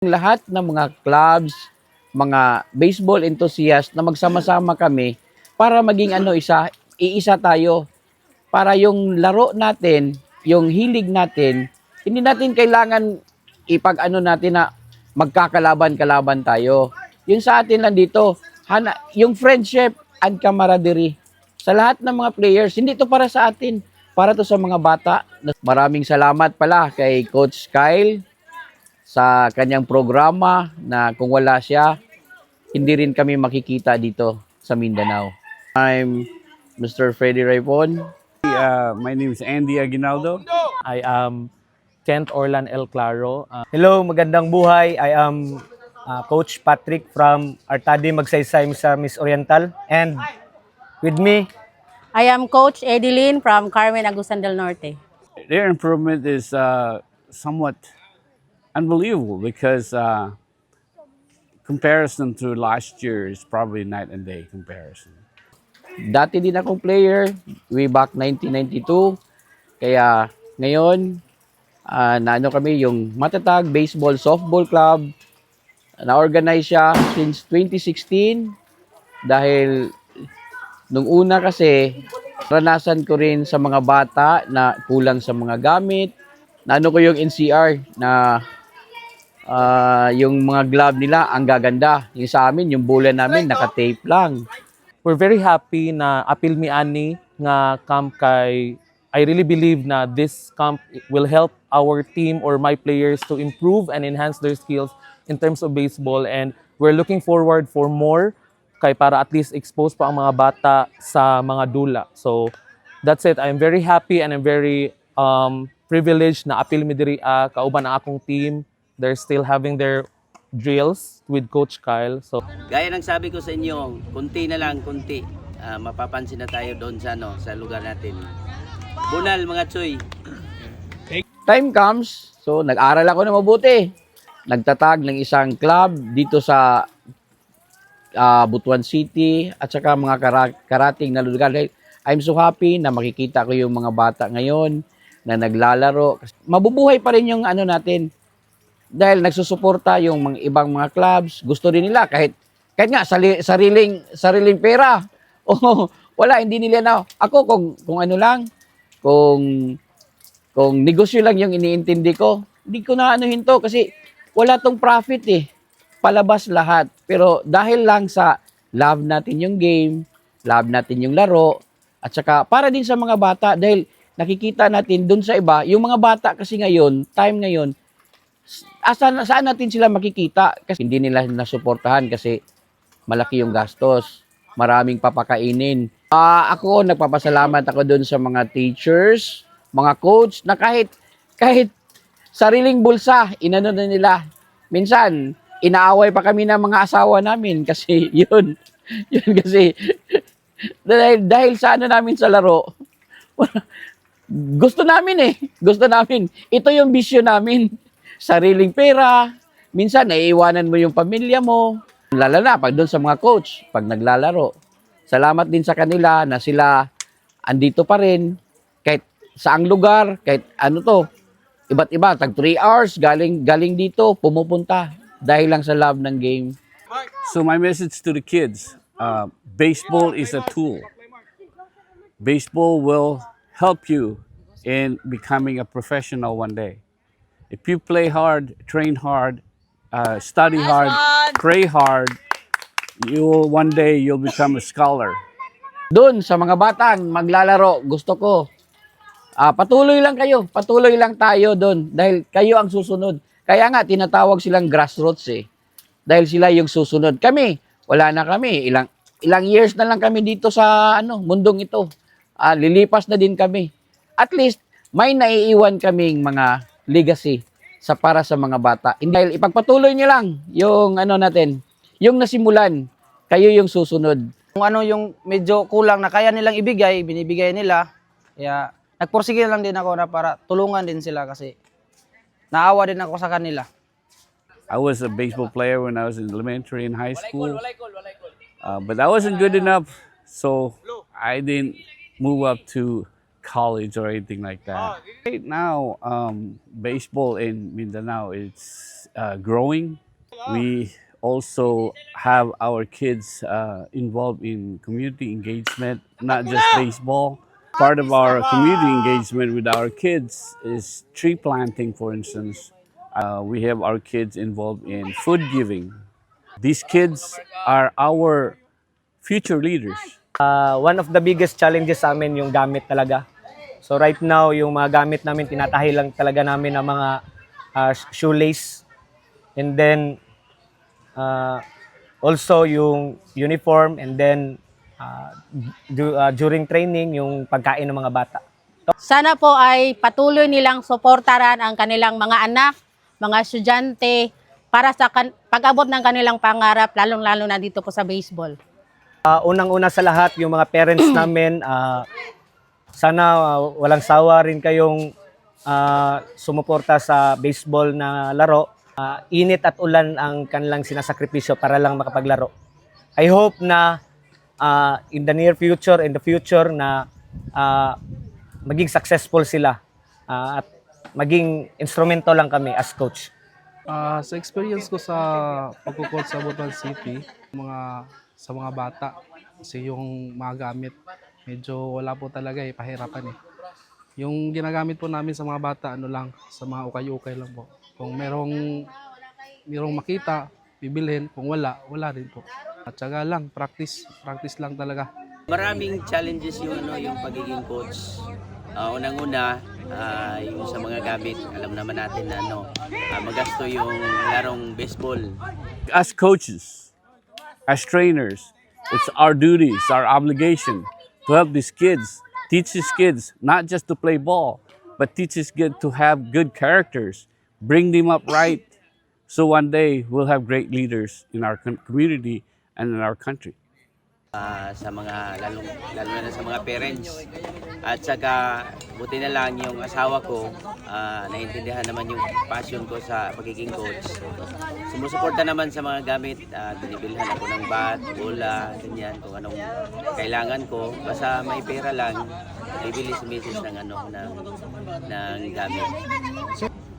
Lahat ng mga clubs, mga baseball enthusiasts na magsama-sama kami para maging iisa tayo. Para yung laro natin, yung hilig natin, hindi natin kailangan natin na magkakalaban-kalaban tayo. Yung sa atin lang dito, yung friendship and camaraderie. Sa lahat ng mga players, hindi to para sa atin, para to sa mga bata. Maraming salamat pala kay Coach Kyle sa kanyang programa na kung wala siya, hindi rin kami makikita dito sa Mindanao. I'm Mr. Freddy Raipon. My name is Andy Aguinaldo. I am Kent Orlan El Claro. Hello, magandang buhay. I am Coach Patrick from Artadi Magsaysay sa Miss Oriental. And with me, I am Coach Edilyn from Carmen Agusan del Norte. Their improvement is somewhat unbelievable because comparison to last year is probably night and day comparison. Dati din akong player, way back 1992. Kaya ngayon, kami yung Matatag Baseball Softball Club. Na-organize siya since 2016 dahil nung una kasi ranasan ko rin sa mga bata na kulang sa mga gamit. Ko yung NCR na yung mga glove nila ang gaganda. Yung sa amin, yung bola namin naka-tape lang. we're very happy na apil mi ani nga camp kay I really believe na this camp will help our team or my players to improve and enhance their skills in terms of baseball, and we're looking forward for more kay para at least expose pa ang mga bata sa mga dula. So that's it. I'm very happy and I'm very privileged na apil mi diri kauban ang akong team. They're still having their drills with Coach Kyle. So Gaya ng sabi ko sa inyo, kunti na lang, kunti. Mapapansin na tayo doon sa lugar natin. Bunal mga tsoy. Time comes, so nag-aral ako na mabuti. Nagtatag ng isang club dito sa Butuan City at saka mga karating na lugar. I'm so happy na makikita ko yung mga bata ngayon na naglalaro. Mabubuhay pa rin yung natin dahil nagsusuporta yung mga ibang mga clubs. Gusto rin nila kahit nga sariling pera. O wala, hindi nila na. Ako kung negosyo lang yung iniintindi ko, hindi ko na to kasi wala tong profit eh. Palabas lahat. Pero dahil lang sa love natin yung game, love natin yung laro, at saka para din sa mga bata dahil nakikita natin dun sa iba, yung mga bata kasi ngayon, time ngayon, saan natin sila makikita? Kasi hindi nila nasuportahan kasi malaki yung gastos. Maraming papakainin. Ako, nagpapasalamat ako dun sa mga teachers, mga coach, na kahit sariling bulsa, na nila. Minsan, inaaway pa kami ng mga asawa namin kasi yun kasi dahil sa namin sa laro, gusto namin. Ito yung bisyo namin. Sariling pera, minsan naiiwanan mo yung pamilya mo. Lalo na pag doon sa mga coach, pag naglalaro. Salamat din sa kanila na sila andito pa rin kahit saang lugar, kahit iba't iba, tag 3 hours galing dito, pumupunta dahil lang sa love ng game. So my message to the kids, baseball is a tool. Baseball will help you in becoming a professional one day. If you play hard, train hard, study hard, pray hard, one day you'll become a scholar. Doon sa mga batang maglalaro, gusto ko, patuloy lang kayo, patuloy lang tayo doon dahil kayo ang susunod. Kaya nga, tinatawag silang grassroots dahil sila yung susunod. Kami, wala na kami. Ilang years na lang kami dito sa mundong ito. Lilipas na din kami. At least, may naiiwan kaming mga legacy para sa mga bata. Dahil ipagpatuloy niyo lang yung natin, yung nasimulan, kayo yung susunod. Kung yung medyo kulang na kaya nilang ibigay, binibigay nila. Kaya nagpursige lang din ako na para tulungan din sila kasi naawa din ako sa kanila. I was a baseball player when I was in elementary and high school, but I wasn't good enough, so I didn't move up to college or anything like that. Right now, baseball in Mindanao is growing. We also have our kids involved in community engagement, not just baseball. Part of our community engagement with our kids is tree planting, for instance. We have our kids involved in food giving. These kids are our future leaders. One of the biggest challenges sa amin yung gamit talaga. So right now, yung mga gamit namin, tinatahi lang talaga namin ng mga shoelace. And then, also yung uniform. And then, during training, yung pagkain ng mga bata. Sana po ay patuloy nilang suportaran ang kanilang mga anak, mga estudyante, para sa pag-abot ng kanilang pangarap, lalong-lalo na dito po sa baseball. Unang-una sa lahat, yung mga parents namin, sana walang sawa rin kayong sumuporta sa baseball na laro. Init at ulan ang kanilang sinasakripisyo para lang makapaglaro. I hope na in the near future, in the future na maging successful sila at maging instrumento lang kami as coach. Sa experience ko sa pagko-coach sa Butuan City, sa mga bata, kasi yung mga gamit, medyo wala po talaga pahirapan. Yung ginagamit po namin sa mga bata, sa mga ukay-ukay lang po. Kung merong makita, bibilhin. Kung wala, wala rin po. At saka lang, practice lang talaga. Maraming challenges yung pagiging coach. Unang-una, yung sa mga gamit, alam naman natin na magasto yung larong baseball. As coaches, as trainers, it's our duty, it's our obligation to help these kids, teach these kids not just to play ball, but teach these kids to have good characters, bring them up right, so one day we'll have great leaders in our community and in our country. Sa mga lalo na sa mga parents, at saka buti na lang yung asawa ko naiintindihan naman yung passion ko sa pagiging coach. Sumusuporta naman sa mga gamit, binibilhan ako ng bat, bola, ganyan, kung anong kailangan ko, basta may pera lang, bibili si Mrs. ng gamit.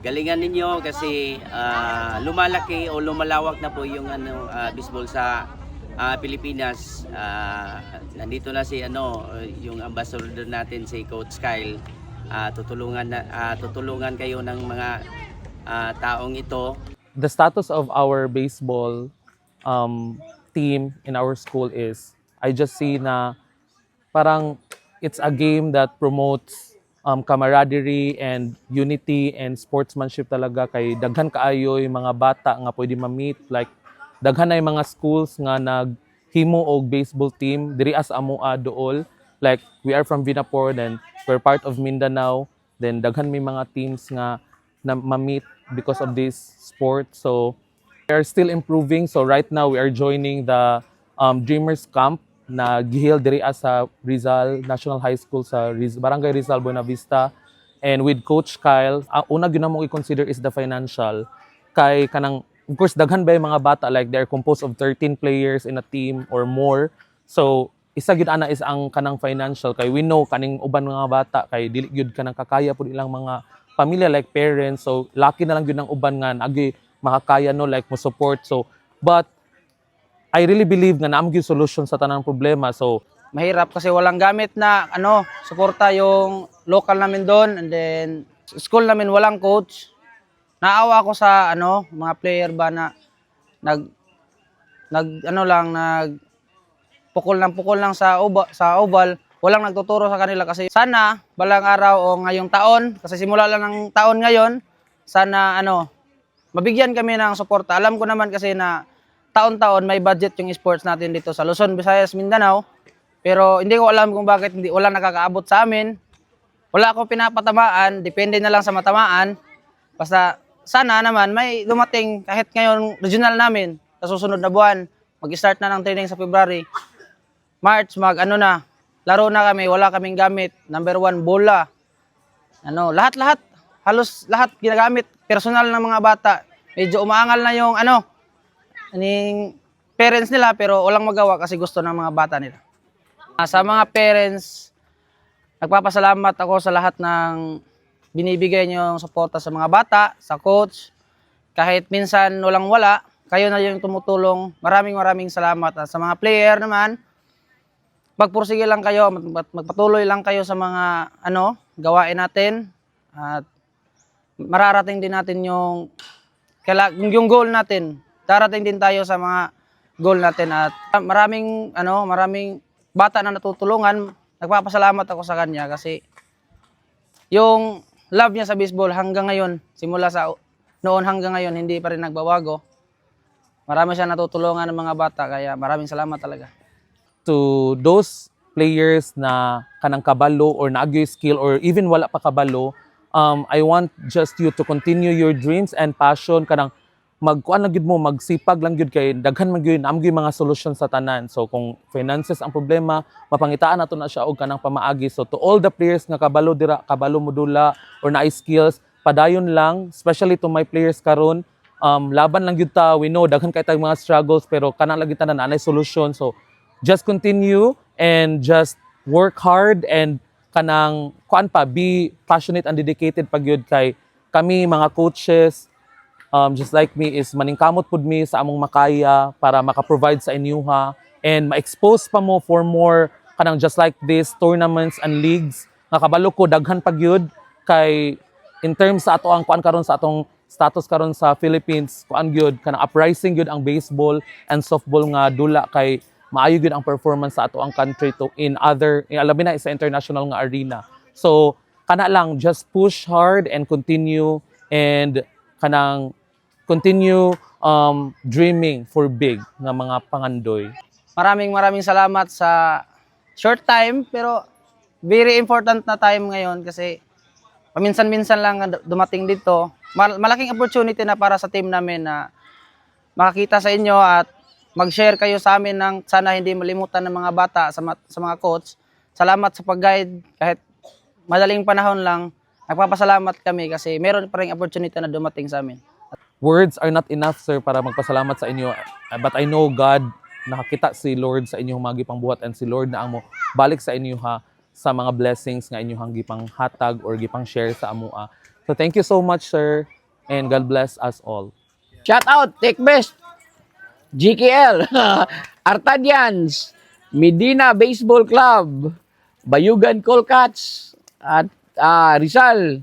Galingan ninyo kasi lumalaki o lumalawak na po yung baseball sa Pilipinas. Nandito na si yung ambassador natin si Coach Kyle. Tutulungan kayo ng mga taong ito. The status of our baseball team in our school is, I just see na parang it's a game that promotes camaraderie and unity and sportsmanship talaga. Kay daghan kaayo yung mga bata nga pwede ma-meet, like daghan na yung mga schools nga naghimo og baseball team diri as amoa dool. Like we are from Vinapor, then we're part of Mindanao, then daghan may mga teams nga na ma-meet because of this sport. So we are still improving. So right now we are joining the Dreamers Camp na gihil diri sa Rizal National High School sa Barangay Rizal, Buena Vista. And with Coach Kyle, ang una gyud namo i-consider is the financial. Kay kanang, of course, daghan ba yung mga bata, like they're composed of 13 players in a team or more. So isa gyud ana is ang kanang financial, kay we know kaning uban mga bata kay dili gyud kanang kakaya pud ilang mga pamilya, like parents. So lucky na lang gyud ang uban nga agi makakaya like mo support. So but I really believe nga naam gyud solution sa tanang problema. So Mahirap kasi walang gamit na suporta yung local namin doon, and then school namin walang coach. Naawa ko sa mga player ba na pukol lang sa oval, walang nagtuturo sa kanila. Kasi sana balang araw o ngayong taon, kasi simula lang ng taon ngayon, sana mabigyan kami ng suporta. Alam ko naman kasi na taon-taon may budget yung sports natin dito sa Luzon, Visayas, Mindanao. Pero hindi ko alam kung bakit wala nakakaabot sa amin. Wala akong pinapatamaan, depende na lang sa matamaan. Basta sana naman may dumating kahit ngayon regional namin sa susunod na buwan. Mag-start na ng training sa February. March, laro na kami, wala kaming gamit. Number 1, bola. Lahat, halos lahat ginagamit. Personal ng mga bata. Medyo umaangal na yung parents nila, pero walang magawa kasi gusto ng mga bata nila. Sa mga parents, nagpapasalamat ako sa lahat ng binibigay niyong suporta sa mga bata, sa coach. Kahit minsan walang wala, kayo na yung tumutulong. Maraming salamat. At sa mga player naman, magpursige lang kayo, magpatuloy lang kayo sa mga gawain natin. At mararating din natin yung goal natin. Darating din tayo sa mga goal natin at maraming bata na natutulungan. Nagpapasalamat ako sa kanya kasi yung love niya sa baseball hanggang ngayon, simula sa noon hanggang ngayon, hindi pa rin nagbabago. Marami siya natutulungan ng mga bata, kaya maraming salamat talaga. To those players na kanang kabalo or naagyo skill or even wala pa kabalo, I want just you to continue your dreams and passion, kanang magkuan lang gyud mo, magsipag lang gyud kay daghan man gyud naam gyud mga solusyon sa tanan. So kung finances ang problema, mapangitaan nato na siya og kanang pamaagi. So to all the players nga kabalo dira, kabalo modula or naay skills, padayon lang, especially to my players karon. Laban lang gyud ta, we know daghan kay tayong mga struggles pero kanang lagi tanan anay solusyon. So just continue and just work hard and kanang kuan pa, be passionate and dedicated pag gyud kay kami mga coaches, just like me, is maningkamot pud mi sa among makaya para maka-provide sa inyuha and ma-expose pa mo for more kanang just like this tournaments and leagues nga kabalo ko daghan pag yun kay in terms sa ato ang kuan karon sa atong status karon sa Philippines, kuan gyud kanang uprising gyud ang baseball and softball nga dula kay maayo gyud ang performance sa ato ang country to in alabi na sa international nga arena. So kana lang, just push hard and continue dreaming for big nga mga pangandoy. Maraming salamat sa short time pero very important na time ngayon kasi paminsan-minsan lang dumating dito. Malaking opportunity na para sa team namin na makakita sa inyo at mag-share kayo sa amin ng sana hindi malimutan ng mga bata sa mga coach. Salamat sa pag-guide kahit madaling panahon lang. Nagpapasalamat kami kasi meron pa ring opportunity na dumating sa amin. Words are not enough, sir, para magpasalamat sa inyo. But I know God, nakakita si Lord sa inyong mga gipang buhat and si Lord na amo balik sa inyo sa mga blessings nga inyong gipang hatag or gipang share sa amoa. So thank you so much, sir, and God bless us all. Shout out, Take Best, GKL, Artadians, Medina Baseball Club, Bayugan Colcats, at Rizal,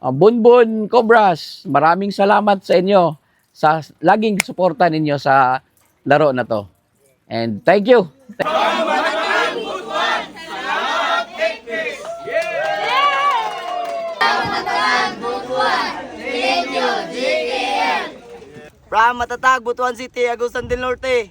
Bunbun Cobras. Maraming salamat sa inyo sa laging suporta ninyo sa laro na to. And thank you. From Matatag, Butuan City, Agusan del Norte.